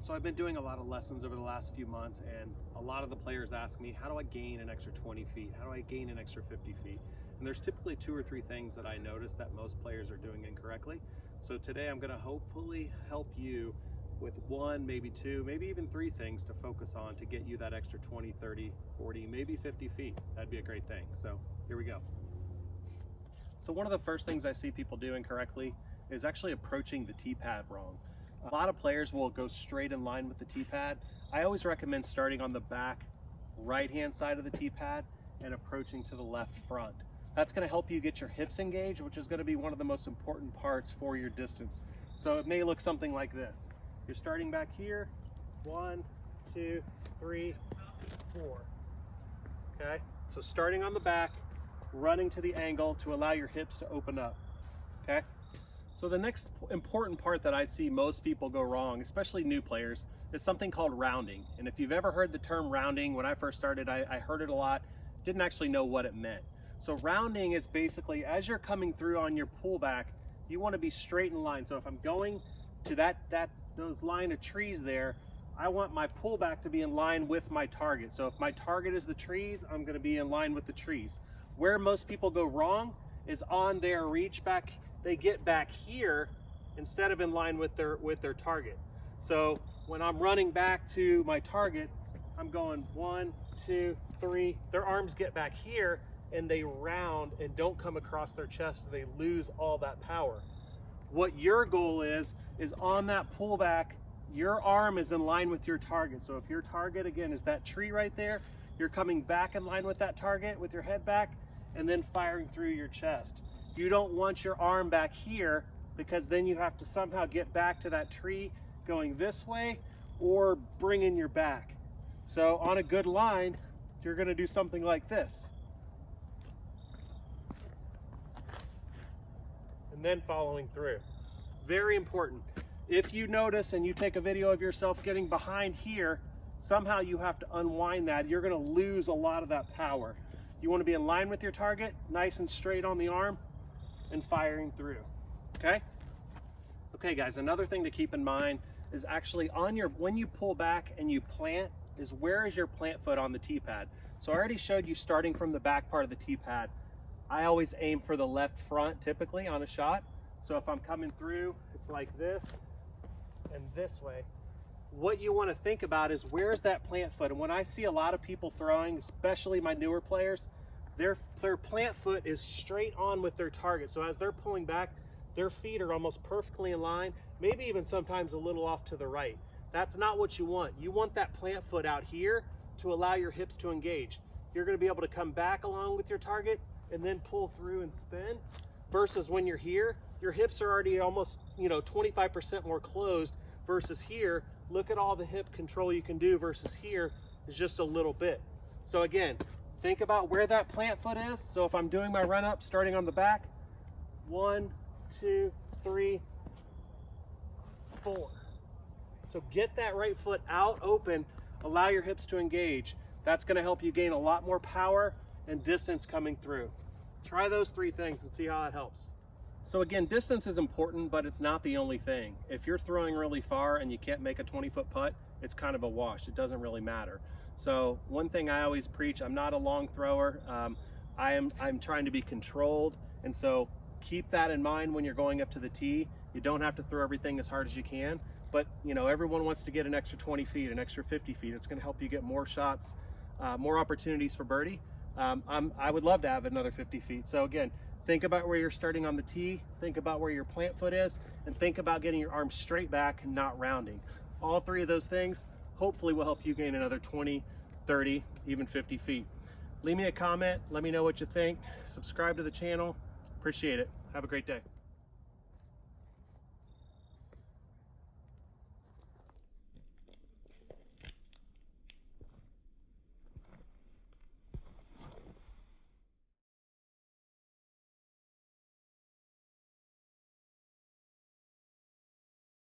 So I've been doing a lot of lessons over the last few months, and a lot of the players ask me, how do I gain an extra 20 feet? How do I gain an extra 50 feet? And there's typically 2 or 3 things that I notice that most players are doing incorrectly. So today I'm gonna hopefully help you with 1, maybe 2, maybe even 3 things to focus on to get you that extra 20, 30, 40, maybe 50 feet. That'd be a great thing. So here we go. So one of the first things I see people do incorrectly is actually approaching the TPad wrong. A lot of players will go straight in line with the TPad. I always recommend starting on the back right-hand side of the TPad and approaching to the left front. That's gonna help you get your hips engaged, which is gonna be one of the most important parts for your distance. So it may look something like this. You're starting back here, 1, 2, 3, 4. Okay, so starting on the back, running to the angle to allow your hips to open up, okay? So the next important part that I see most people go wrong, especially new players, is something called rounding. And if you've ever heard the term rounding, when I first started, I heard it a lot, didn't actually know what it meant. So rounding is basically, as you're coming through on your pullback, you want to be straight in line. So if I'm going to those line of trees there, I want my pullback to be in line with my target. So if my target is the trees, I'm going to be in line with the trees. Where most people go wrong is on their reach back, they get back here instead of in line with their target. So when I'm running back to my target, I'm going 1, 2, 3. Their arms get back here and they round and don't come across their chest. They lose all that power. What your goal is on that pullback, your arm is in line with your target. So if your target, again, is that tree right there, you're coming back in line with that target with your head back and then firing through your chest. You don't want your arm back here because then you have to somehow get back to that tree going this way or bring in your back. So on a good line, you're gonna do something like this. And then following through. Very important. If you notice and you take a video of yourself getting behind here, somehow you have to unwind that. You're gonna lose a lot of that power. You wanna be in line with your target, nice and straight on the arm, and firing through, okay? Okay guys, another thing to keep in mind is actually when you pull back and you plant, is where is your plant foot on the TPad? So I already showed you starting from the back part of the TPad. I always aim for the left front typically on a shot. So if I'm coming through, it's like this and this way. What you want to think about is where's that plant foot? And when I see a lot of people throwing, especially my newer players, their plant foot is straight on with their target. So as they're pulling back, their feet are almost perfectly in line, maybe even sometimes a little off to the right. That's not what you want. You want that plant foot out here to allow your hips to engage. You're going to be able to come back along with your target and then pull through and spin, versus when you're here, your hips are already almost 25% more closed, versus here, look at all the hip control you can do, versus here is just a little bit. So again, think about where that plant foot is. So if I'm doing my run up, starting on the back, 1, 2, 3, 4. So get that right foot out open, allow your hips to engage. That's gonna help you gain a lot more power and distance coming through. Try those 3 things and see how it helps. So again, distance is important, but it's not the only thing. If you're throwing really far and you can't make a 20-foot putt, it's kind of a wash. It doesn't really matter. So one thing I always preach, I'm not a long thrower. I'm trying to be controlled. And so keep that in mind when you're going up to the tee. You don't have to throw everything as hard as you can, but everyone wants to get an extra 20 feet, an extra 50 feet. It's gonna help you get more shots, more opportunities for birdie. I would love to have another 50 feet. So again, think about where you're starting on the tee, think about where your plant foot is, and think about getting your arms straight back and not rounding. All 3 of those things hopefully will help you gain another 20, 30, even 50 feet. Leave me a comment, let me know what you think. Subscribe to the channel. Appreciate it. Have a great day.